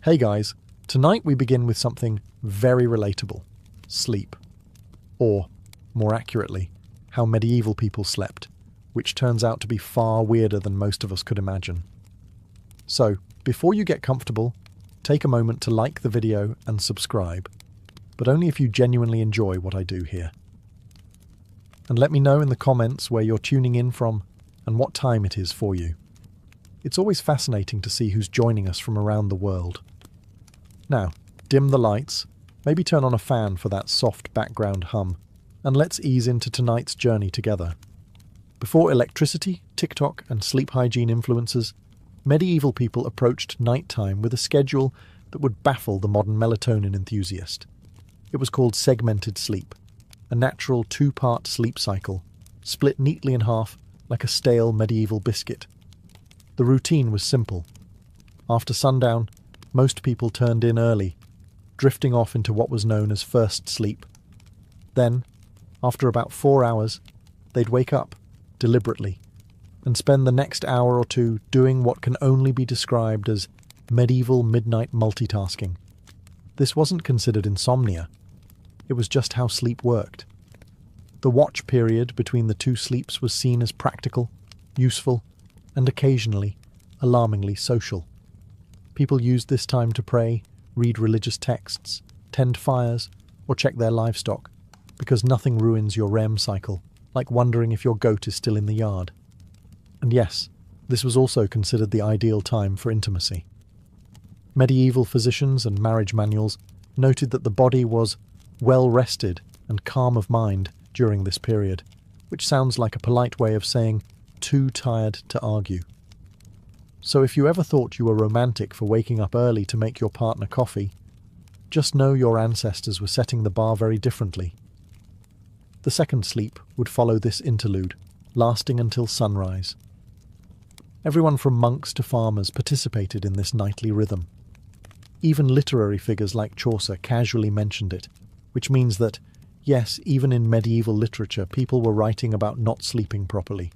Hey guys, tonight we begin with something very relatable: sleep. Or, more accurately, how medieval people slept, which turns out to be far weirder than most of us could imagine. So, before you get comfortable, take a moment to like the video and subscribe, but only if you genuinely enjoy what I do here. And let me know in the comments where you're tuning in from and what time it is for you. It's always fascinating to see who's joining us from around the world. Now, dim the lights, maybe turn on a fan for that soft background hum, and let's ease into tonight's journey together. Before electricity, TikTok, and sleep hygiene influences, medieval people approached nighttime with a schedule that would baffle the modern melatonin enthusiast. It was called segmented sleep, a natural two-part sleep cycle, split neatly in half like a stale medieval biscuit. The routine was simple. After sundown, most people turned in early, drifting off into what was known as first sleep. Then, after about 4 hours, they'd wake up, deliberately, and spend the next hour or two doing what can only be described as medieval midnight multitasking. This wasn't considered insomnia. It was just how sleep worked. The watch period between the two sleeps was seen as practical, useful, and occasionally, alarmingly social. People used this time to pray, read religious texts, tend fires, or check their livestock, because nothing ruins your REM cycle, like wondering if your goat is still in the yard. And yes, this was also considered the ideal time for intimacy. Medieval physicians and marriage manuals noted that the body was well rested and calm of mind during this period, which sounds like a polite way of saying too tired to argue. So if you ever thought you were romantic for waking up early to make your partner coffee, just know your ancestors were setting the bar very differently. The second sleep would follow this interlude, lasting until sunrise. Everyone from monks to farmers participated in this nightly rhythm. Even literary figures like Chaucer casually mentioned it, which means that, yes, even in medieval literature, people were writing about not sleeping properly.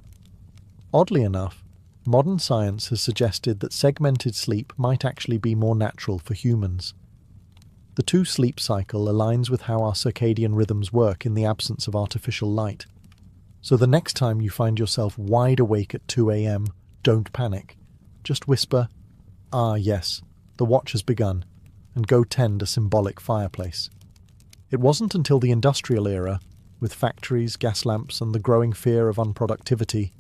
Oddly enough, modern science has suggested that segmented sleep might actually be more natural for humans. The two-sleep cycle aligns with how our circadian rhythms work in the absence of artificial light. So the next time you find yourself wide awake at 2 a.m., don't panic. Just whisper, "Ah, yes, the watch has begun," and go tend a symbolic fireplace. It wasn't until the industrial era, with factories, gas lamps, and the growing fear of unproductivity,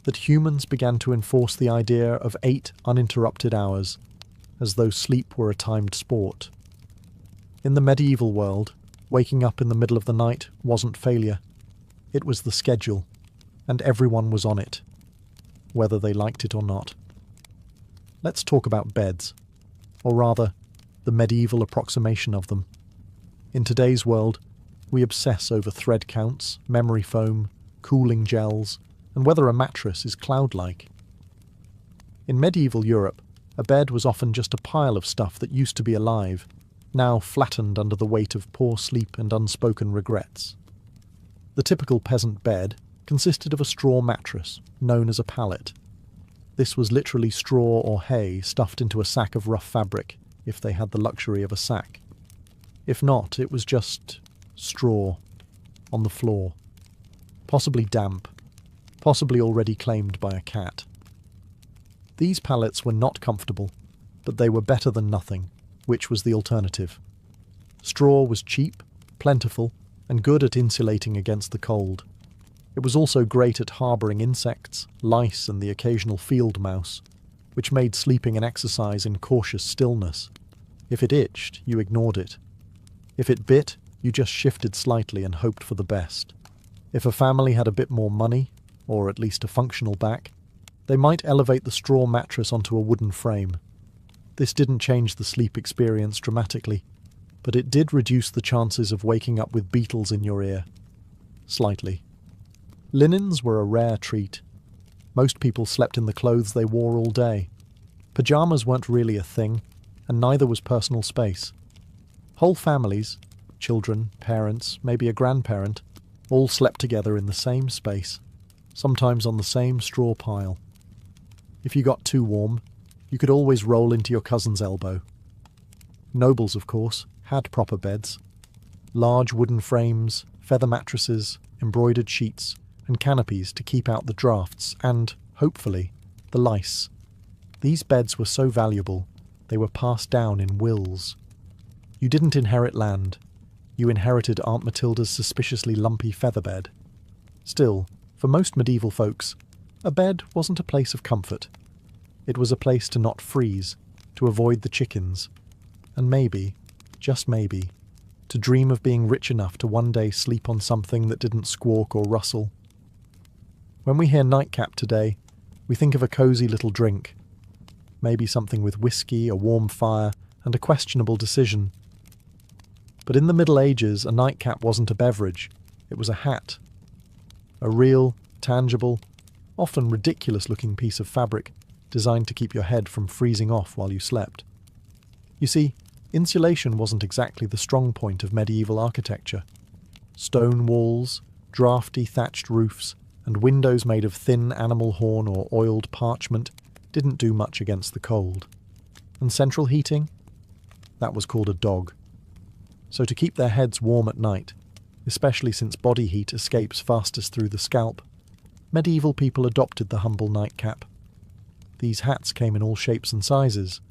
that humans began to enforce the idea of 8 uninterrupted hours, as though sleep were a timed sport. In the medieval world, waking up in the middle of the night wasn't failure. It was the schedule, and everyone was on it, whether they liked it or not. Let's talk about beds, or rather, the medieval approximation of them. In today's world, we obsess over thread counts, memory foam, cooling gels, and whether a mattress is cloud-like. In medieval Europe, a bed was often just a pile of stuff that used to be alive, now flattened under the weight of poor sleep and unspoken regrets. The typical peasant bed consisted of a straw mattress, known as a pallet. This was literally straw or hay stuffed into a sack of rough fabric, if they had the luxury of a sack. If not, it was just straw on the floor, possibly damp, possibly already claimed by a cat. These pallets were not comfortable, but they were better than nothing, which was the alternative. Straw was cheap, plentiful, and good at insulating against the cold. It was also great at harbouring insects, lice, and the occasional field mouse, which made sleeping an exercise in cautious stillness. If it itched, you ignored it. If it bit, you just shifted slightly and hoped for the best. If a family had a bit more money, or at least a functional back, they might elevate the straw mattress onto a wooden frame. This didn't change the sleep experience dramatically, but it did reduce the chances of waking up with beetles in your ear. Slightly. Linens were a rare treat. Most people slept in the clothes they wore all day. Pyjamas weren't really a thing, and neither was personal space. Whole families, children, parents, maybe a grandparent, all slept together in the same space, sometimes on the same straw pile. If you got too warm, you could always roll into your cousin's elbow. Nobles, of course, had proper beds. Large wooden frames, feather mattresses, embroidered sheets, and canopies to keep out the drafts and, hopefully, the lice. These beds were so valuable, they were passed down in wills. You didn't inherit land. You inherited Aunt Matilda's suspiciously lumpy feather bed. Still, for most medieval folks, a bed wasn't a place of comfort. It was a place to not freeze, to avoid the chickens, and maybe, just maybe, to dream of being rich enough to one day sleep on something that didn't squawk or rustle. When we hear nightcap today, we think of a cosy little drink, maybe something with whiskey, a warm fire, and a questionable decision. But in the Middle Ages, a nightcap wasn't a beverage, it was a hat. A real, tangible, often ridiculous-looking piece of fabric designed to keep your head from freezing off while you slept. You see, insulation wasn't exactly the strong point of medieval architecture. Stone walls, draughty thatched roofs, and windows made of thin animal horn or oiled parchment didn't do much against the cold. And central heating? That was called a dog. So to keep their heads warm at night, especially since body heat escapes fastest through the scalp, medieval people adopted the humble nightcap. These hats came in all shapes and sizes,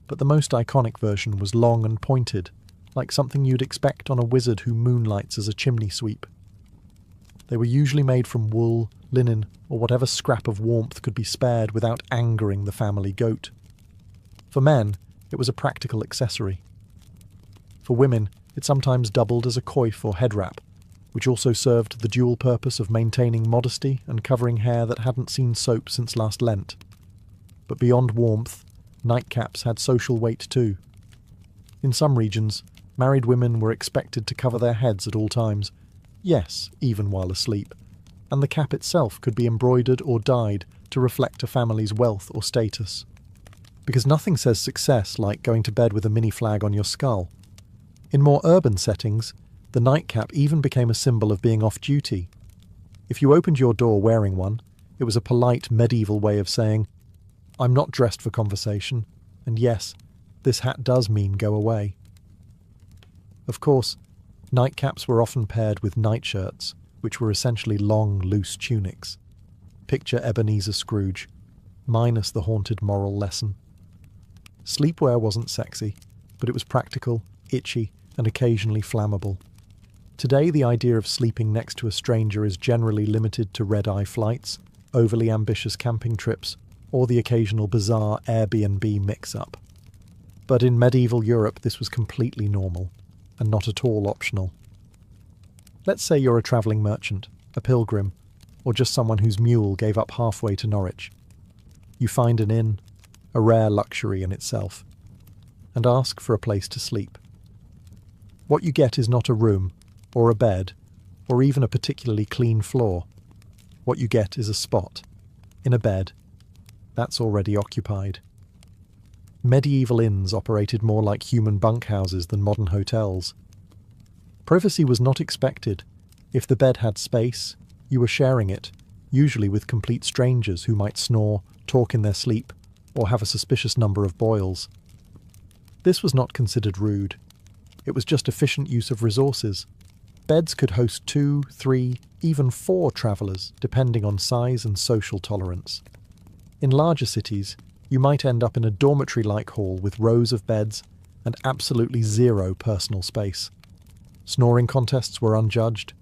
but the most iconic version was long and pointed, like something you'd expect on a wizard who moonlights as a chimney sweep. They were usually made from wool, linen, or whatever scrap of warmth could be spared without angering the family goat. For men, it was a practical accessory. For women, it sometimes doubled as a coif or head wrap, which also served the dual purpose of maintaining modesty and covering hair that hadn't seen soap since last Lent. But beyond warmth, nightcaps had social weight too. In some regions, married women were expected to cover their heads at all times, yes, even while asleep, and the cap itself could be embroidered or dyed to reflect a family's wealth or status. Because nothing says success like going to bed with a mini flag on your skull. In more urban settings, the nightcap even became a symbol of being off-duty. If you opened your door wearing one, it was a polite medieval way of saying, "I'm not dressed for conversation, and yes, this hat does mean go away." Of course, nightcaps were often paired with nightshirts, which were essentially long, loose tunics. Picture Ebenezer Scrooge, minus the haunted moral lesson. Sleepwear wasn't sexy, but it was practical, itchy, and occasionally flammable. Today, the idea of sleeping next to a stranger is generally limited to red-eye flights, overly ambitious camping trips, or the occasional bizarre Airbnb mix-up. But in medieval Europe, this was completely normal, and not at all optional. Let's say you're a travelling merchant, a pilgrim, or just someone whose mule gave up halfway to Norwich. You find an inn, a rare luxury in itself, and ask for a place to sleep. What you get is not a room, or a bed, or even a particularly clean floor. What you get is a spot, in a bed, that's already occupied. Medieval inns operated more like human bunkhouses than modern hotels. Privacy was not expected. If the bed had space, you were sharing it, usually with complete strangers who might snore, talk in their sleep, or have a suspicious number of boils. This was not considered rude. It was just efficient use of resources. Beds could host 2, 3, even 4 travellers, depending on size and social tolerance. In larger cities, you might end up in a dormitory-like hall with rows of beds and absolutely zero personal space. Snoring contests were unjudged.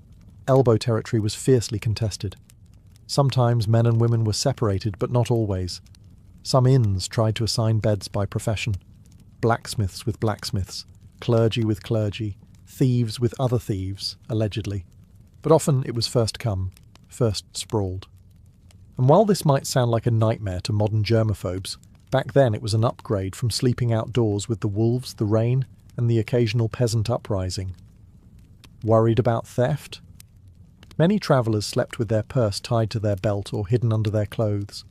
Elbow territory was fiercely contested. Sometimes men and women were separated, but not always. Some inns tried to assign beds by profession. Blacksmiths with blacksmiths, clergy with clergy, thieves with other thieves, allegedly. But often it was first come, first sprawled. And while this might sound like a nightmare to modern germaphobes, back then it was an upgrade from sleeping outdoors with the wolves, the rain, and the occasional peasant uprising. Worried about theft? Many travellers slept with their purse tied to their belt or hidden under their clothes.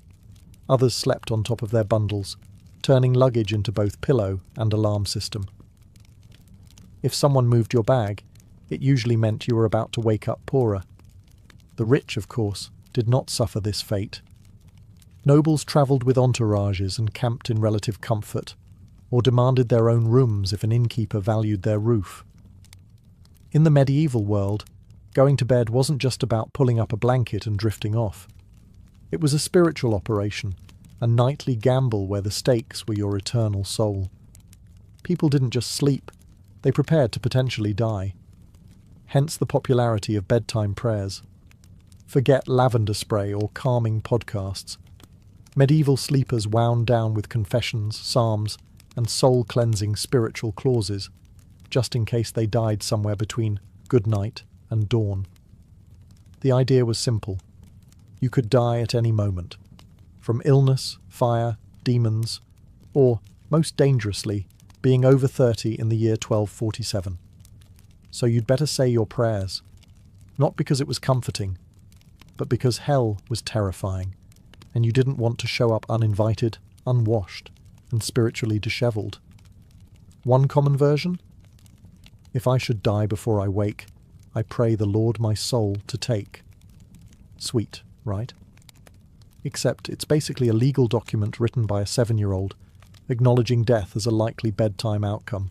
Others slept on top of their bundles, turning luggage into both pillow and alarm system. If someone moved your bag, it usually meant you were about to wake up poorer. The rich, of course, did not suffer this fate. Nobles travelled with entourages and camped in relative comfort. or demanded their own rooms if an innkeeper valued their roof. In the medieval world, going to bed wasn't just about pulling up a blanket and drifting off. It was a spiritual operation, a nightly gamble where the stakes were your eternal soul. People didn't just sleep, they prepared to potentially die. Hence the popularity of bedtime prayers. Forget lavender spray or calming podcasts. Medieval sleepers wound down with confessions, psalms, and soul-cleansing spiritual clauses, just in case they died somewhere between good night and dawn. The idea was simple. You could die at any moment, from illness, fire, demons, or, most dangerously, being over 30 in the year 1247. So you'd better say your prayers, not because it was comforting, but because hell was terrifying, and you didn't want to show up uninvited, unwashed, and spiritually dishevelled. One common version? If I should die before I wake, I pray the Lord my soul to take. Sweet, right? Except it's basically a legal document written by a 7-year-old, acknowledging death as a likely bedtime outcome.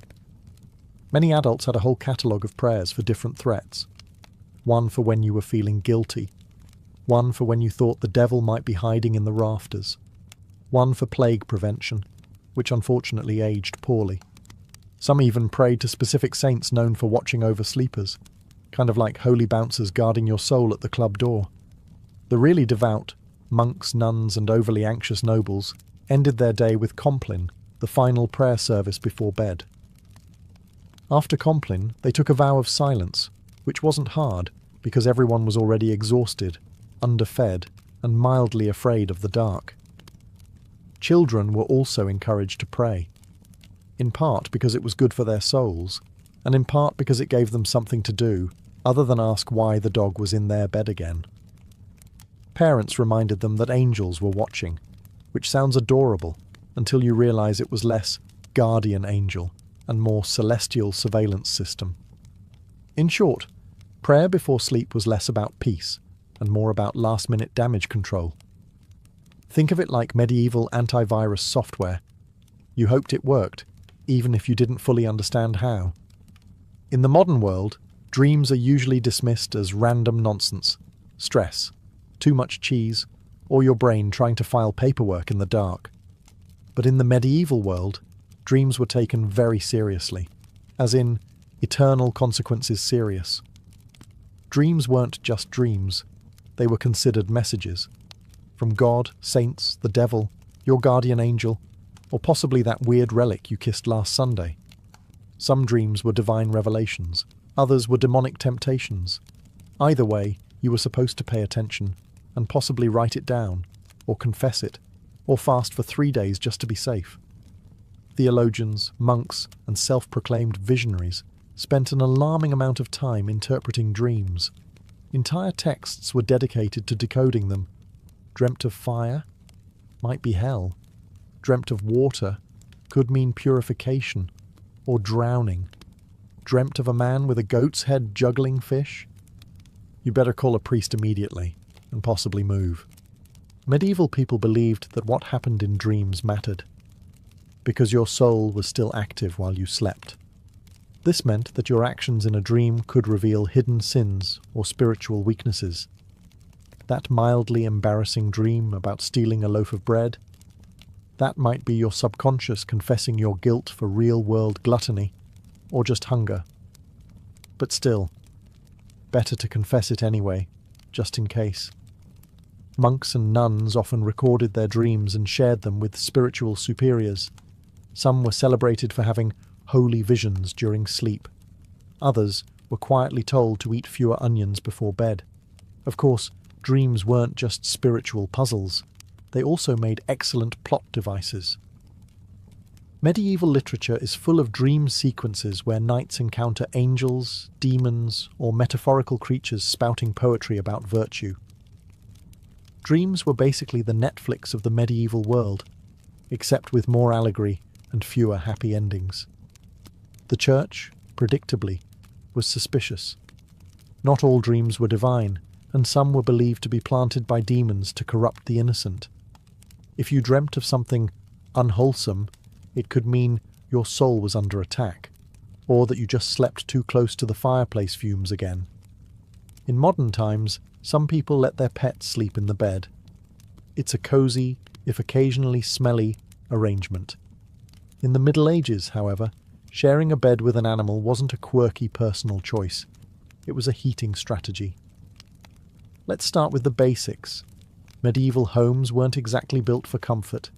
Many adults had a whole catalogue of prayers for different threats. One for when you were feeling guilty. One for when you thought the devil might be hiding in the rafters. One for plague prevention, which unfortunately aged poorly. Some even prayed to specific saints known for watching over sleepers, kind of like holy bouncers guarding your soul at the club door. The really devout, monks, nuns, and overly anxious nobles ended their day with Compline, the final prayer service before bed. After Compline, they took a vow of silence, which wasn't hard because everyone was already exhausted, underfed, and mildly afraid of the dark. Children were also encouraged to pray, in part because it was good for their souls, and in part because it gave them something to do other than ask why the dog was in their bed again. Parents reminded them that angels were watching, which sounds adorable until you realise it was less guardian angel and more celestial surveillance system. In short, prayer before sleep was less about peace and more about last-minute damage control. Think of it like medieval antivirus software. You hoped it worked, even if you didn't fully understand how. In the modern world, dreams are usually dismissed as random nonsense, stress, too much cheese, or your brain trying to file paperwork in the dark. But in the medieval world, dreams were taken very seriously, as in eternal consequences serious. Dreams weren't just dreams, they were considered messages. From God, saints, the devil, your guardian angel, or possibly that weird relic you kissed last Sunday. Some dreams were divine revelations, others were demonic temptations. Either way, you were supposed to pay attention, and possibly write it down, or confess it, or fast for 3 days just to be safe. Theologians, monks, and self-proclaimed visionaries spent an alarming amount of time interpreting dreams. Entire texts were dedicated to decoding them. Dreamt of fire? Might be hell. Dreamt of water? Could mean purification, or drowning. Dreamt of a man with a goat's head juggling fish? You better call a priest immediately, and possibly move. Medieval people believed that what happened in dreams mattered, because your soul was still active while you slept. This meant that your actions in a dream could reveal hidden sins or spiritual weaknesses. That mildly embarrassing dream about stealing a loaf of bread, that might be your subconscious confessing your guilt for real-world gluttony, or just hunger. But still, better to confess it anyway, just in case. Monks and nuns often recorded their dreams and shared them with spiritual superiors. Some were celebrated for having holy visions during sleep. Others were quietly told to eat fewer onions before bed. Of course, dreams weren't just spiritual puzzles. They also made excellent plot devices. Medieval literature is full of dream sequences where knights encounter angels, demons, or metaphorical creatures spouting poetry about virtue. Dreams were basically the Netflix of the medieval world, except with more allegory and fewer happy endings. The church, predictably, was suspicious. Not all dreams were divine, and some were believed to be planted by demons to corrupt the innocent. If you dreamt of something unwholesome, It could mean your soul was under attack, or that you just slept too close to the fireplace fumes again. In modern times, some people let their pets sleep in the bed. It's a cozy, if occasionally smelly, arrangement. In the Middle Ages, however, sharing a bed with an animal wasn't a quirky personal choice. It was a heating strategy. Let's start with the basics. Medieval homes weren't exactly built for comfort.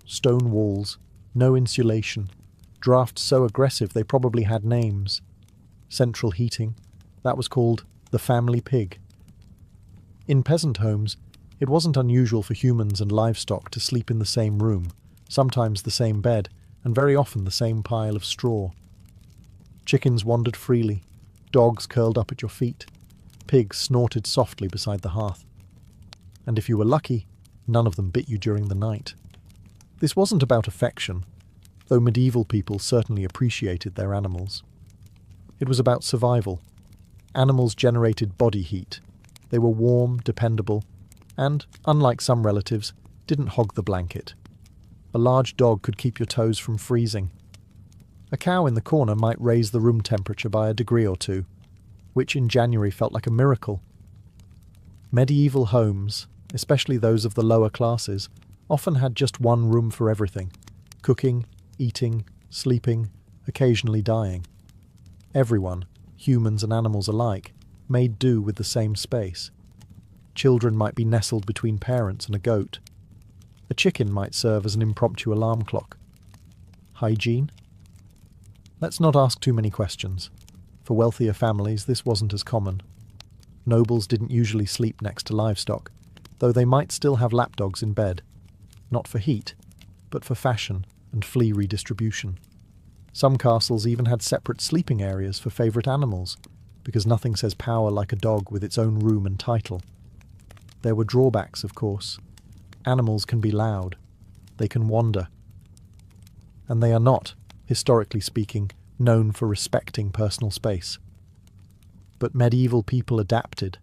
Stone walls, no insulation, drafts so aggressive they probably had names. Central heating, that was called the family pig. In peasant homes, it wasn't unusual for humans and livestock to sleep in the same room, sometimes the same bed, and very often the same pile of straw. Chickens wandered freely, dogs curled up at your feet, pigs snorted softly beside the hearth. And if you were lucky, none of them bit you during the night. This wasn't about affection, though medieval people certainly appreciated their animals. It was about survival. Animals generated body heat. They were warm, dependable, and, unlike some relatives, didn't hog the blanket. A large dog could keep your toes from freezing. A cow in the corner might raise the room temperature by a degree or two, which in January felt like a miracle. Medieval homes, especially those of the lower classes, often had just one room for everything: cooking, eating, sleeping, occasionally dying. Everyone, humans and animals alike, made do with the same space. Children might be nestled between parents and a goat. A chicken might serve as an impromptu alarm clock. Hygiene? Let's not ask too many questions. For wealthier families, this wasn't as common. Nobles didn't usually sleep next to livestock, though they might still have lapdogs in bed. Not for heat, but for fashion and flea redistribution. Some castles even had separate sleeping areas for favourite animals, because nothing says power like a dog with its own room and title. There were drawbacks, of course. Animals can be loud. They can wander. And they are not, historically speaking, known for respecting personal space. But medieval people adapted.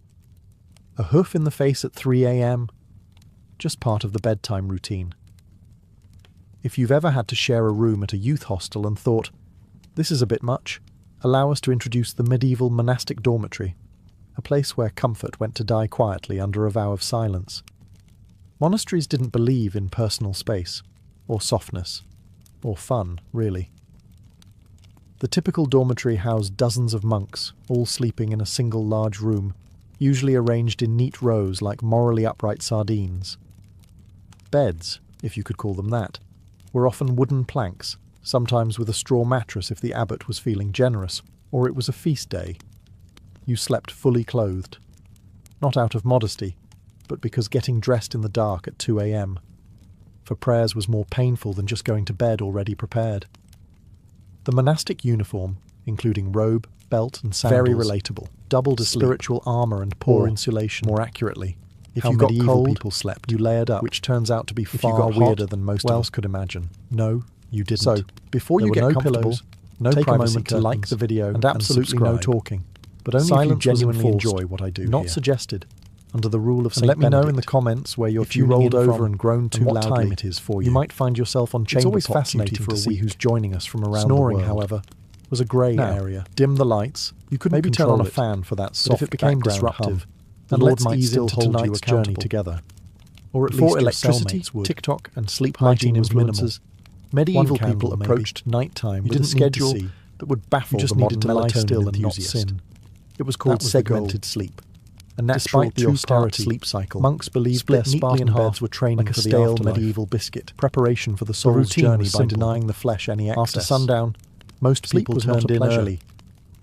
A hoof in the face at 3 a.m? Just part of the bedtime routine. If you've ever had to share a room at a youth hostel and thought, this is a bit much, allow us to introduce the medieval monastic dormitory, a place where comfort went to die quietly under a vow of silence. Monasteries didn't believe in personal space, or softness, or fun, really. The typical dormitory housed dozens of monks, all sleeping in a single large room, usually arranged in neat rows like morally upright sardines. Beds, if you could call them that, were often wooden planks, sometimes with a straw mattress if the abbot was feeling generous, or it was a feast day. You slept fully clothed. Not out of modesty, but because getting dressed in the dark at 2 a.m. for prayers was more painful than just going to bed already prepared. The monastic uniform, including robe, belt and sandals, very relatable, doubled as spiritual armour and poor insulation. More accurately, if you got cold, people slept, you layered up, which turns out to be far weirder than most of us could imagine. No, you didn't. So, before you get comfortable, take a moment to like the video and absolutely no talking. But only if you genuinely enjoy what I do. Not suggested. Under the rule of St. Benedict. Let me know in the comments where you're rolled over and grown too loudly. What time it is for you. You might find yourself on chamber. It's always fascinating to see who's joining us from around the world. Snoring, however, was a grey area. Dim the lights. You couldn't maybe turn on a fan for that soft. If it became disruptive, the Lord might ease into tonight's journey together. Or at least electricity, TikTok, and sleep hygiene influences. Medieval people approached nighttime with a schedule that would baffle the modern melatonin enthusiast. It was called segmented sleep. And despite the austerity sleep cycle, monks believed their Spartan beds were training for the stale medieval biscuit, preparation for the soul's journey by denying the flesh any excess. After sundown, most people turned in early,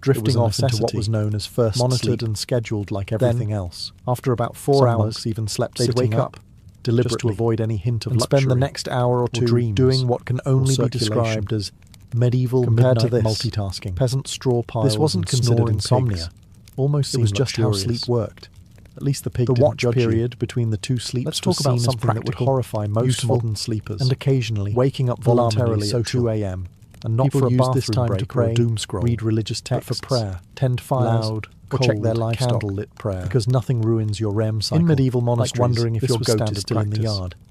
drifting off into what was known as first monitored and scheduled like everything else. After about 4 hours, monks even slept they'd wake up deliberately just to avoid any hint of luxury, spend the next hour or two doing what can only be described as medieval compared to this multitasking. Peasant straw piles. This wasn't considered insomnia. Almost it was just how sleep worked. At least the pig watch period between the two sleeps. Let's talk about something that would horrify most modern sleepers, and occasionally waking up voluntarily at 2 a.m. and not for a bathroom this time break to pray, or doom scroll, read religious texts, but for prayer, tend fires, loud, or check their livestock, candlelit prayer, because nothing ruins your REM cycle. In medieval monasteries, like wondering if your goat is still in the yard.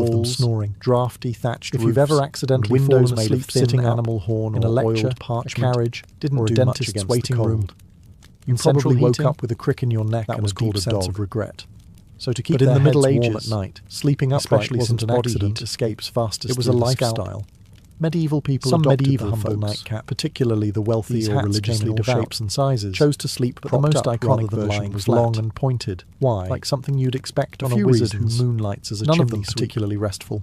all of them walls, snoring. drafty thatched If roofs, you've ever and accidentally windows fallen made asleep of thin sitting up animal horn in a or lecture, oiled a parchment, carriage, didn't or a do much dentist's against waiting the cold. room, You in central probably woke heating, up with a crick in your neck that and was a called deep a sense dog. of regret. So to keep But in their the Middle heads warm Ages, at night, sleeping upright especially wasn't since an body accident. heat escapes fastest It was a through the scalp. lifestyle. Medieval people Some adopted medieval the humble folks, nightcap, particularly the wealthy These or hats religiously came in all devout, shapes and sizes, chose to sleep but the propped most up rather iconic than version lying was flat. long and pointed. Why? Like something you'd expect A on a few wizard reasons. who moonlights as a None of chimney them sweep. particularly restful.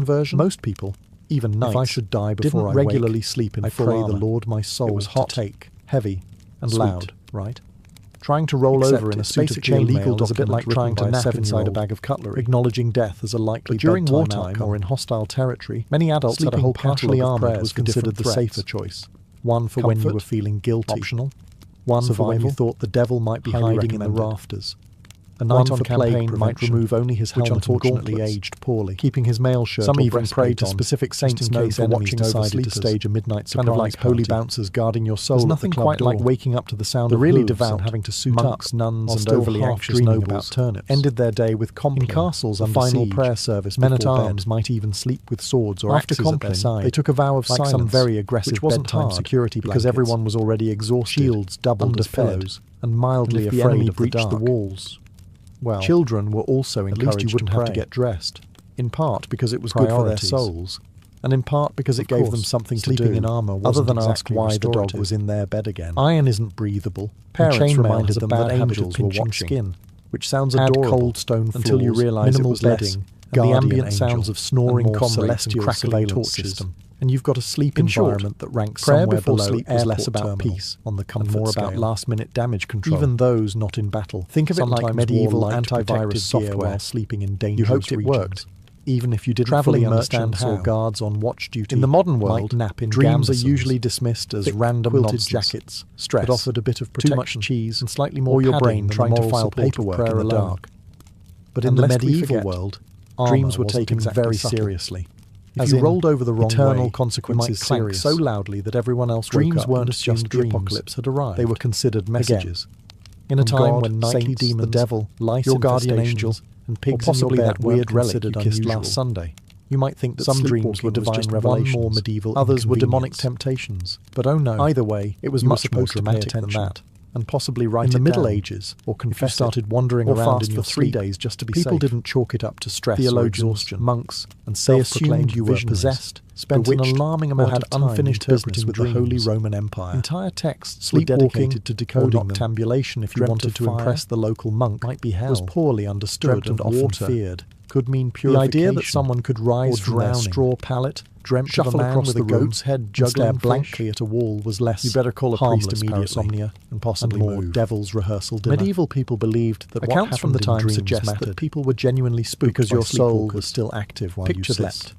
Roman version, most people, even knights, if I should die before I regularly sleep in full armor, I pray the Lord my soul was hot, to take, heavy, and loud, right? Trying to roll over in a suit of chainmail is a bit like trying to nap inside a bag of cutlery, acknowledging death as a likely during wartime or in hostile territory. Many adults had a whole partially armored was considered the safer choice. One for when you were feeling guilty, optional. One for when you thought the devil might be hiding in the rafters. A night on campaign might remove only his helmet, which unfortunately aged poorly, keeping his mail shirt. Some even prayed to specific saints known for watching over sleepers, to stage a midnight surprise, kind of like holy bouncers guarding your soul. There's nothing quite like waking up to the sound of the really devout, having to suit monks, nuns, and overly anxious nobles about turnips ended their day with Compline. In castles under final siege, prayer service, men-at-arms might even sleep with swords or axes at their side. They took a vow of silence, some very aggressive which wasn't bedtime security because everyone was already exhausted, shields doubled as pillows, and mildly afraid of the dark. The walls. Well, children were also encouraged. At least you wouldn't have to get dressed, in part because it was good for their souls, and in part because it gave them something to do. Sleeping in armor other than ask why the dog was in their bed again. Iron isn't breathable. Parents reminded them that angels were watching skin, which sounds adorable. Add cold stone floors, until you realise it was bedding, and the ambient sounds of snoring comrades and crackling torches. And you've got a sleep environment that ranks somewhere below. Sleep was less about peace on the comfort and more about last-minute damage control. Even those not in battle. Think of it like medieval antivirus software while sleeping in dangerous regions. You hoped it worked, even if you didn't fully understand how. Guards on watch duty in the modern world, nap in dreams are usually dismissed as random quilted jackets, stress that offered a bit of protection, too much cheese, and slightly more your brain trying to file paperwork in the dark. But in the medieval world, dreams were taken very seriously. As you rolled over the wrong eternal way, consequences clank so loudly that everyone else woke up weren't just the apocalypse had arrived. They were considered messages. In a time when nightly demons, the devil, lice, your guardian angel, and pigs or possibly that weird relic you kissed last Sunday, you might think that some dreams were divine revelations, one more medieval, others were demonic temptations. But oh no! Either way, it was much more dramatic than that. And possibly write in the Middle Ages, or confess started wandering around in your 3 days just to be safe. People didn't chalk it up to stress or exhaustion. Monks and they assumed you were possessed, spent an alarming amount of time unfinished business with the Holy Roman Empire. Entire texts were dedicated to decoding noctambulation. If you wanted to impress the local monk, might be hell. Was poorly understood and often feared. Could mean purification. The idea that someone could rise from their straw pallet, dreamt of a man with a goat's head, juggling blankly at a wall was less. You better call a priest immediately. Insomnia and possibly more devil's rehearsal dinner. Medieval people believed that accounts from the time suggest that people were genuinely spooked because your soul was still active while you slept.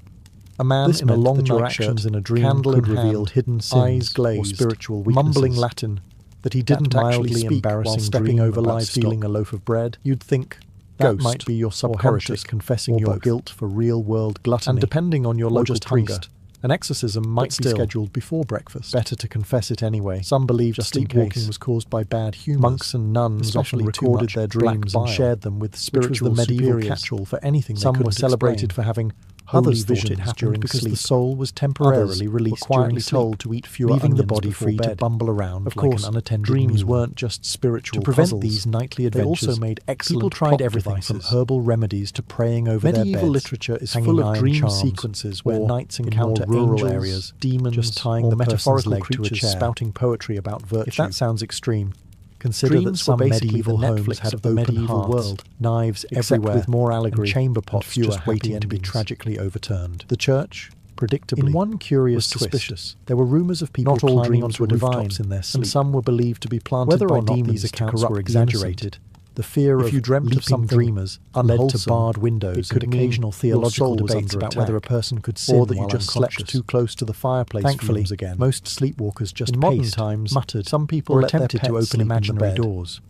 A man in a long black shirt in a dream candle could reveal hidden sins, eyes glazed, or spiritual weaknesses, mumbling Latin that he didn't actually speak while stepping over livestock, stealing a loaf of bread. You'd think that might be your subconscious confessing your guilt for real-world gluttony. And depending on your local priest, an exorcism might be scheduled before breakfast. Better to confess it anyway. Some believed sleepwalking was caused by bad humors. Monks and nuns often recorded their dreams and shared them with spiritual the medieval catch-all for anything. Some were celebrated for having others visions during because sleep. The soul was temporarily released, quietly told to eat fewer leaving the body free to bumble around. Of course, an unattended dreams weren't just spiritual. To prevent these nightly adventures, they also made excellent. People tried everything from herbal remedies to praying over their beds. Medieval literature is full of dream sequences where knights encounter rural areas, demons just tying the metaphorical leg to a chair, spouting poetry about virtue. If that sounds extreme, consider that some medieval homes had the medieval world, knives everywhere, with more allegory, and chamber pots just waiting to be tragically overturned. The church, predictably, in one curious twist, there were rumours of people climbing onto rooftops in their sleep, and some were believed to be planted whether by or not these accounts were exaggerated. The fear if you dreamt of some dreamers led to barred windows and occasional theological debates about whether a person could sin or that you just slept too close to the fireplace. Thankfully, again, most sleepwalkers just in modern times muttered. Some people attempted to open imaginary doors.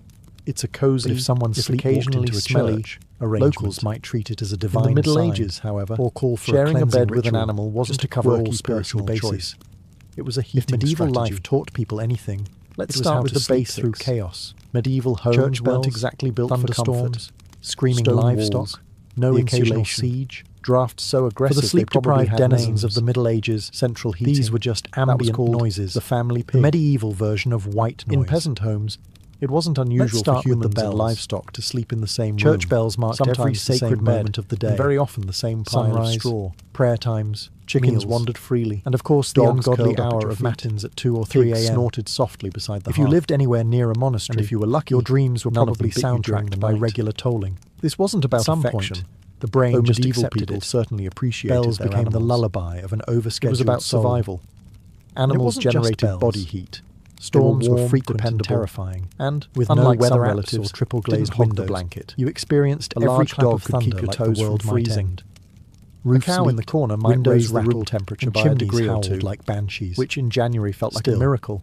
It's a cozy. But if someone sleepwalked into a smelly, locals might treat it as a divine. In the Middle Ages, however, or call for sharing a bed with an animal wasn't to cover all spiritual bases. It was a heating strategy. If medieval life taught people anything, let's start with the base through chaos. Medieval homes weren't exactly built for comfort. Screaming livestock, no occasional siege, drafts so aggressive for the sleep-deprived denizens of the Middle Ages, central heating. These were just ambient noises. The family pig, the medieval version of white noise. In peasant homes, it wasn't unusual for humans and livestock to sleep in the same room. Church bells marked every sacred moment of the day, and very often the same pile of straw. Prayer times, chickens wandered freely, and of course the ungodly hour of matins at 2 or 3 a.m. snorted softly beside the hearth. If you lived anywhere near a monastery, and if you were lucky, your dreams were probably soundtracked by regular tolling. This wasn't about affection. The brain just accepted it. Certainly appreciated bells became the lullaby of an overscheduled. It was about survival. Animals generated body heat. Storms were frequent and terrifying, and with no weather relatives or triple glazed windows, blanket, you experienced a large dog could keep your toes from freezing. A cow in the corner might raise the room temperature by a degree or two, like banshees, which in January felt like a miracle.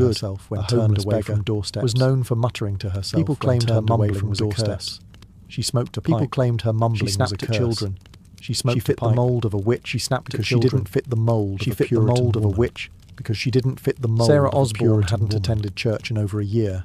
to herself when turned away from doorsteps, was known for muttering to herself. People claimed her mumbling was a curse. She smoked a pipe. People claimed her mumbling was a curse. She snapped at children. She smoked a pipe. She fit the mould of a witch. She snapped because she didn't fit the mould. She fit the mould of a witch because she didn't fit the mould. Sarah Osborne hadn't attended church in over a year.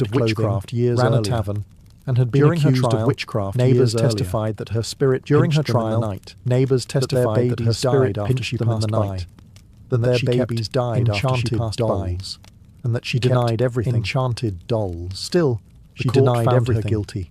accused of witchcraft ran a tavern and had been accused of witchcraft. Neighbors testified that her spirit during her trial night. Neighbors testified that her spirit after she passed by. That their babies died after she passed by, and that she denied everything. Enchanted dolls. Still, she denied everything. Her guilty.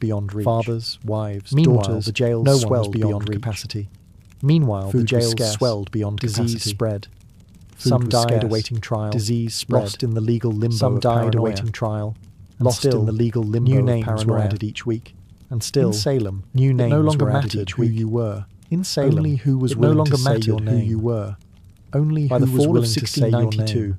beyond reach. Fathers, wives, Meanwhile, daughters, the jails no one was swelled beyond beyond capacity. Meanwhile, Food the jails was scarce. swelled beyond Disease capacity. spread. Some was died scarce. awaiting trial. Disease spread. Lost in the legal limbo Some of died paranoia. awaiting trial. And Lost still, in the legal limbo new of names were paranoia. added each week. And still, In Salem, new it names no longer were added mattered each who week. you were. In Salem, Only who was it no willing longer to say mattered your who name. you were. Only By who the was fall willing of to say your 1692, name.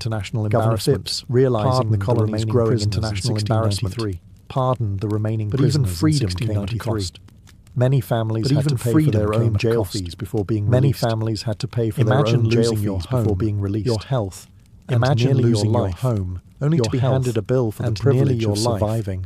international Governor embarrassment, Phipps, realizing the colony's remaining growing prisoners in international embarrassment, 1693. pardoned the remaining But even prisoners freedom in came at a 1693. cost. Many families But had even to pay for freedom their came own at a jail cost. fees before being Many released. families had to pay for Imagine their own jail losing your fees home, before being released. your health, And imagine nearly losing your your life, home, only your to be health, handed a bill for the and privilege nearly your of life. surviving.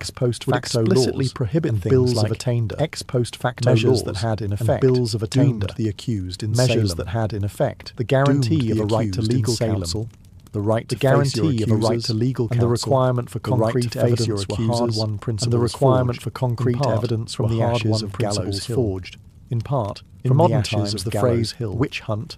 ex post would facto explicitly laws prohibit and things bills like of attainder, ex post facto measures laws that had in and effect bills of attainder doomed the accused in measures Salem, that had in effect the guarantee doomed of the a right to accused in legal Salem, counsel, the right the to face your guarantee of a right accusers, to legal and the counsel, requirement for the right to concrete face evidence your were accusers, hard-won principles and the requirement forged, for concrete in part, evidence from were the ashes hard-won of principles Gallows Hill. forged, in part In from modern the ashes times, of the Gallows phrase Hill. witch hunt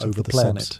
over the Senate.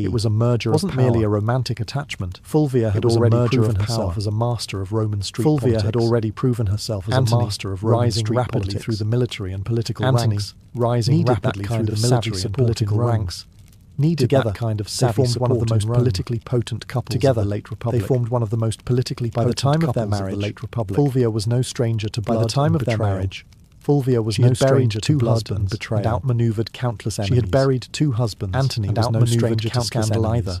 i.e., it was a merger wasn't of power. merely a romantic attachment. Fulvia had already proven herself as a master of Roman street politics. Fulvia had already proven herself as Antony, a master of Roman rising street rapidly politics. through the military and political Antony, ranks, rising needed rapidly that through kind the of military savvy and support in political Rome. ranks. Together, that kind of they savvy formed one of the support most in Rome. politically potent couples Together, of the late Republic. they formed one of the most politically By the potent time of their couples marriage, the late Republic. Fulvia was no stranger to blood. By the time and of their betrayal. marriage, Fulvia was she no had buried stranger to two blood husbands and betrayal, and outmaneuvered countless enemies. She had buried two husbands Antony and was no outmaneuvered stranger to countless scandal enemies. either.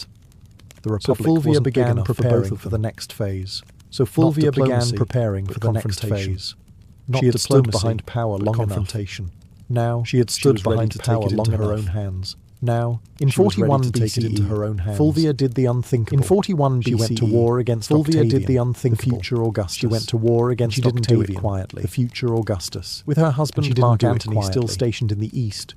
yet. The Republic Fulvia began preparing for the next phase. So Fulvia began preparing for the next phase. She had stood behind power long enough. Now she had stood behind power long in her own hands. Now, in 41 BCE, Fulvia did the unthinkable. In 41 BCE, she went to war against Fulvia did the unthinkable. The future Augustus. She went to war against Octavian. She didn't do it quietly. The future Augustus. With her husband Mark Antony still stationed in the east,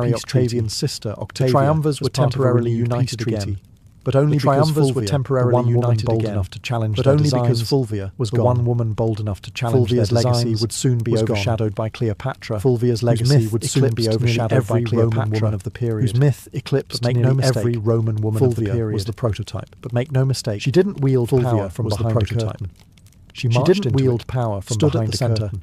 marry peace treaty. Octavian's sister, The Octavia. triumvirs were as part of a temporarily renewed peace united treaty. again, But only The because triumvirs were Fulvia, temporarily the one woman united bold again, enough to challenge but their only designs, because Fulvia was the gone. one woman bold enough to challenge Fulvia's their legacy designs would soon be was gone. overshadowed by Cleopatra. Fulvia's whose legacy myth would soon be eclipsed overshadowed nearly by every Cleopatra, Roman woman of the period. whose myth eclipsed But make nearly no mistake, every Roman woman of the Fulvia period. was the prototype. But make no mistake, She didn't wield Fulvia power from was the behind a prototype. curtain. She She marched didn't into wield it, power from stood behind at the a centre, curtain.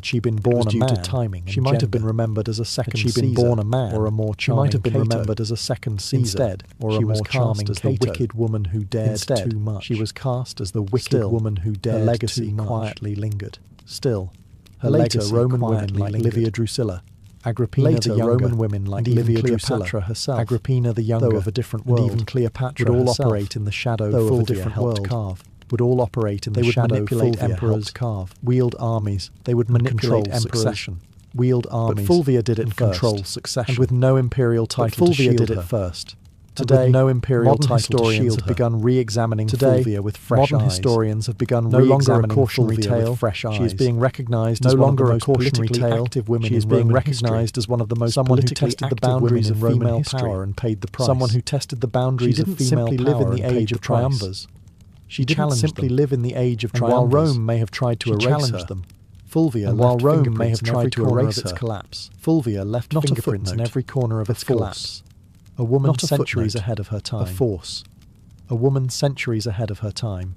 Had she been born a due man, to timing she and might have been gender. remembered as a second Had she been Caesar, born a man, or a more she might charming have been Cato. remembered as a second Caesar, Instead, or she a was more cast charming as the Cato. wicked woman who dared Instead, too much. she was cast as the wicked Still, woman who dared her legacy too much. quietly lingered. Still, Her later legacy Roman women quietly like lingered. Livia Drusilla, Agrippina later the Younger, Roman women like and even Livia Cleopatra Drusilla herself, Agrippina the Younger, though of a different and world, even Cleopatra would all herself, operate in the shadow though of a Fulvia different helped world, carve. would all operate in the shadow. They would manipulate emperors, wield armies. They would manipulate emperors, wield armies. But Fulvia did it first, control succession, and with no imperial title to shield her. Fulvia did it first. Today, no imperial historians have begun re-examining Fulvia with fresh eyes. Modern historians have begun re-examining Fulvia with fresh eyes. She is being recognized as one of the most politically active women. She is being recognized as one of the most politically active women in female power and paid the price. Someone who tested the boundaries of female power and paid the triumvirs. She didn't simply live in the age of triumvirs. While Rome may have tried to erase them, Fulvia, while Rome may have tried to erase its collapse, Fulvia left fingerprints in every corner of its collapse. A woman centuries ahead of her time. A force. A woman centuries ahead of her time.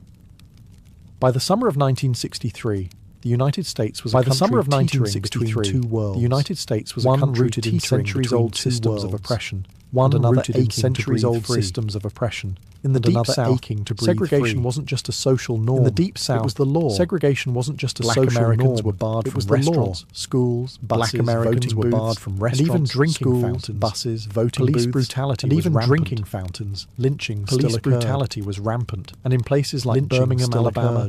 By the summer of 1963, the United States was a country teetering between two worlds. The United States was a country rooted in centuries-old systems of oppression. One rooted in centuries-old systems of oppression. In the Deep South, segregation wasn't just a social norm. In the Deep South, it was the law. Segregation wasn't just a social norm. Black Americans were barred from restaurants, schools, buses. Black Americans were barred from restaurants, and even drinking fountains, buses, voting booths. Police brutality was rampant. And even drinking fountains, lynching still occurred. Police brutality was rampant. And in places like Birmingham, Alabama,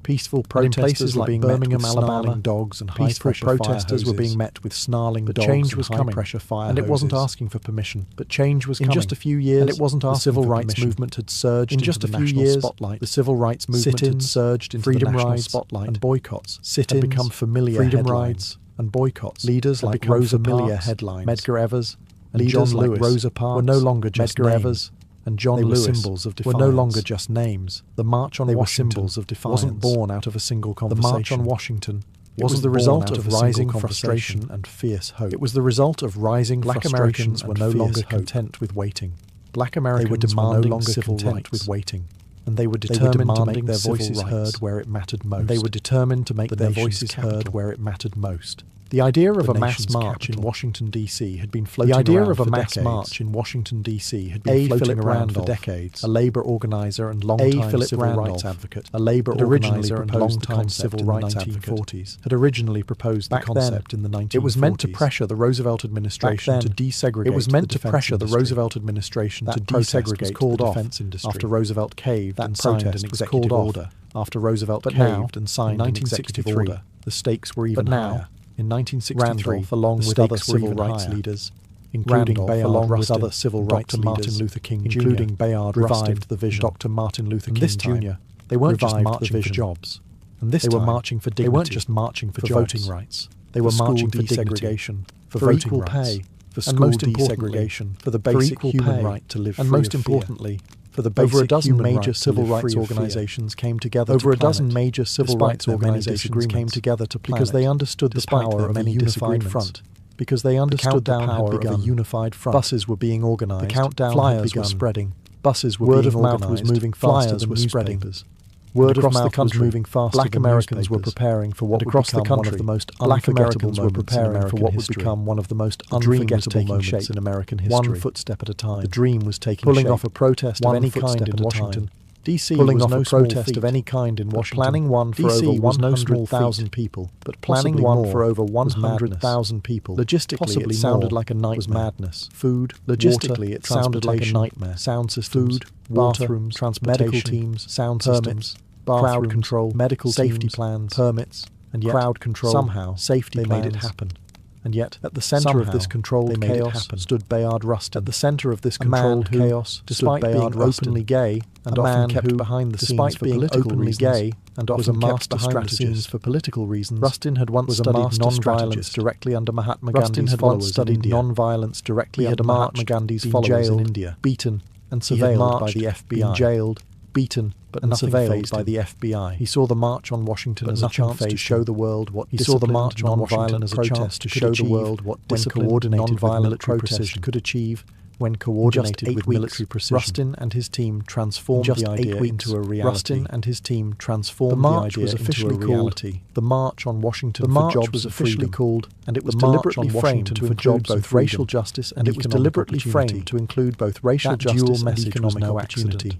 peaceful protesters were being Birmingham, Alabama, dogs and peaceful protesters were being met with snarling dogs. But change was coming, pressure fire and it wasn't asking for permission. But change was coming. In just a few years, and it wasn't asking for permission. The civil rights movement had surged in just a few years. Spotlight. The civil rights movement had surged into the national spotlight, and boycotts had become familiar. Freedom rides and boycotts. Leaders like Rosa Parks, headlines. Medgar Evers, and John Lewis Rosa Parks were no longer just Medgar Evers and John Lewis symbols of defiance. Were no longer just names. The March on Washington symbols of defiance. Wasn't born out of a single conversation. The March on Washington wasn't the result of rising frustration and fierce hope. It was the result of rising Black Americans were no longer content with waiting. Black Americans were demanding civil rights with waiting. And they were determined to make their voices heard where it mattered most. And they were determined to make their voices heard where it mattered most. The idea of a mass march in Washington, D.C. had been floating around for decades. The idea of a mass march in Washington, D.C. had been floating around for decades. A labor organizer and long-time civil rights advocate, a labor organizer and long-time civil rights advocate, had originally proposed the concept in the 1940s. It was meant to pressure the Roosevelt administration to desegregate. It was meant to pressure the Roosevelt administration to desegregate the defense industry after Roosevelt caved and signed an executive order. After Roosevelt caved and signed an executive order, the stakes were even higher. In 1963, Randolph, along with other civil rights leaders, including Bayard Rustin, other civil rights leaders, Martin Luther King Jr., including Bayard Rustin, the vision, Dr. Martin Luther King Jr. They weren't just marching for jobs, and this they were marching for dignity. They weren't just marching for voting rights. They were marching for desegregation, for equal pay, for school desegregation, for the basic human right to live free, and most importantly, for the basic over a dozen major civil rights organizations came together. Over a dozen major civil rights organizations came together to plan because they understood the power of a unified front. Because they understood the power of a unified front. Buses were being organized. The countdown flyers were spreading. Buses were being organized. Word of mouth was moving faster than newspapers. Word of mouth was moving faster. Black Americans were preparing for what would become one of the most unforgettable moments in American history. One footstep at a time. The dream was taking shape. Pulling off a protest of any kind in Washington. D.C. pulling off a protest of any kind in Washington. Planning one for over 100,000 people, but planning one for over 100,000 people. Logistically, it sounded like a nightmare. Was madness. Food, logistically, it sounded like a nightmare. Sound systems, food, bathrooms, transportation, medical teams, sound systems, crowd control, medical safety plans, permits, and yet crowd control. Somehow, safety plans made it happen. And yet, at the center of this controlled chaos stood Bayard Rustin. At the center of this controlled chaos, despite being openly gay and often kept behind the scenes for political reasons, and was a master strategist for political reasons. Rustin had once studied non-violence directly under Mahatma Gandhi's followers in India. Non-violence directly under Mahatma Gandhi's followers in India. Beaten and surveilled by the FBI. Jailed, beaten, but surveilled by the FBI. He saw the March on Washington as a chance to show the world what he saw the March on Washington as a chance to show the world what disciplined, non-violent protest could achieve when coordinated with military precision. Rustin and his team transformed the idea into a reality. Rustin and his team transformed the idea was officially into a reality. The March on Washington for Jobs was officially called, and it was deliberately framed to include both racial justice and it was deliberately framed to include both racial justice and economic opportunity.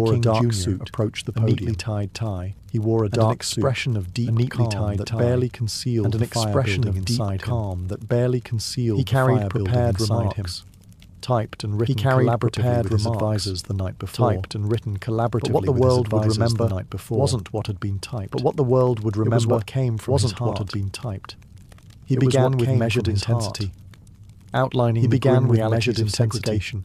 Luther King dark Jr. suit, approached the a podium. neatly tied tie. He wore a and dark an expression suit, of deep a neatly calm tied that tie, barely concealed and an the fire expression building of deep inside him. calm that barely concealed He the carried fire building prepared inside him. remarks. Typed and written He carried collaboratively prepared with his remarks. advisors the night before. Typed and written collaboratively But what the with his world would advisors remember the night before wasn't what had been typed. But what the world would It was remember what came from wasn't his what heart. had been typed. He It was began what with came measured from his heart. intensity, outlining He the began grim with realities measured of intensity, segregation,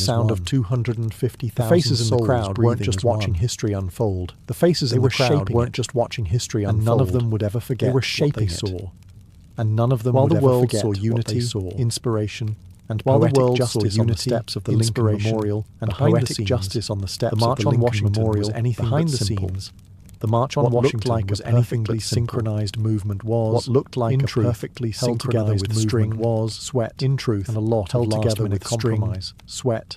sound of 250,000 faces in the crowd weren't just watching history unfold. The faces in the crowd weren't just watching history unfold. And none of them would ever forget they were shaping what they saw. And none of them would ever forget saw unity, inspiration, and poetic justice on the steps of the Lincoln Memorial, and poetic justice on the steps of the Lincoln Memorial was anything behind the scenes. The March on Washington was anything but synchronized movement was. What looked like a perfectly held together with string was sweat, in truth, and a lot held together with compromise, sweat,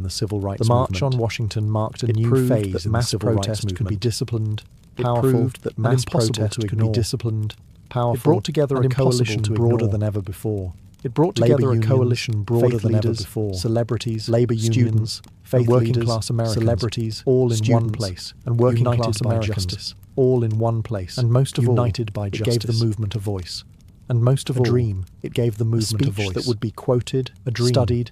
in the civil rights The movement. March on Washington marked a It new proved phase that in the mass civil rights protest movement. could be disciplined, It powerful, proved that and mass impossible protest to could ignore. be disciplined, powerful, It brought together and a coalition impossible to broader ignore. than ever before. It brought Labour together a unions, coalition broader faith than ever leaders, before. celebrities, Labour students, unions, faith working leaders, class Americans, celebrities, all in one students, place, and working united class by Americans, justice. all in one place, And most of all, united by it justice. gave the movement a voice. And most of A all, dream. it gave the A movement a speech voice. that would be quoted, A dream. studied,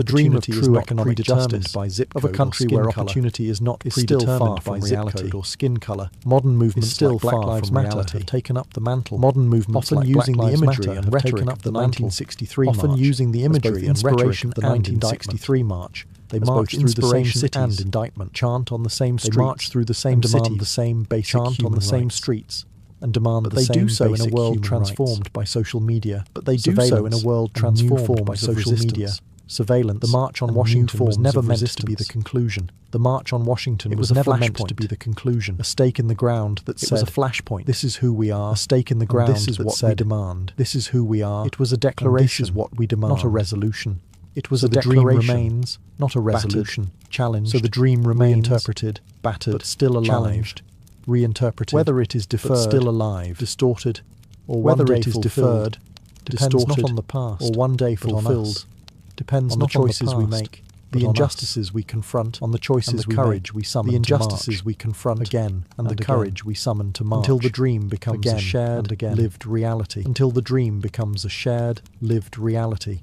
the dream of opportunity true is not economic predetermined justice, by zip of a code or country skin where colour, opportunity is not is still predetermined far by from zip reality. code or skin colour. Modern movements Still like Black far Lives from Matter reality. have taken up the mantle. Modern movements often like using Black the Lives imagery Matter and have rhetoric taken of up the the mantle, 1963 often march using the as both imagery and rhetoric inspiration of the and 1963 march. They march through the same cities and indictment, chant on the same streets, they march through the same and demand cities, the same basic chant on human the same rights. streets, and demand but the they same do so in a basic world human transformed rights. by social media. But they do so in a world transformed by social media. Surveillance. The March on and Washington new was forms never of meant to be the resistance. conclusion. The March on Washington It was was a never meant flashpoint. to be the conclusion. A stake in the ground that It said, was a flashpoint. "This is who we are." A stake in the and ground this is that what said, we demand. "This is who we are." It was a and declaration. This is what we demand. Not a resolution. It was So a the dream declaration, remains, not a battered, resolution. challenged. So the dream remains, reinterpreted, battered, but still alive. challenged, reinterpreted. Whether it is but deferred, still alive, distorted, or whether one day it is fulfilled, deferred, depends distorted, not on the past, or one day but on fulfilled, us. Depends on not the choices on the we past, make, but the on us. injustices we confront, on the choices and the we courage make, we summon the to injustices march we confront again, and the again, courage we summon to march, until the dream becomes again a shared, and again, lived reality. until the dream becomes a shared, lived reality.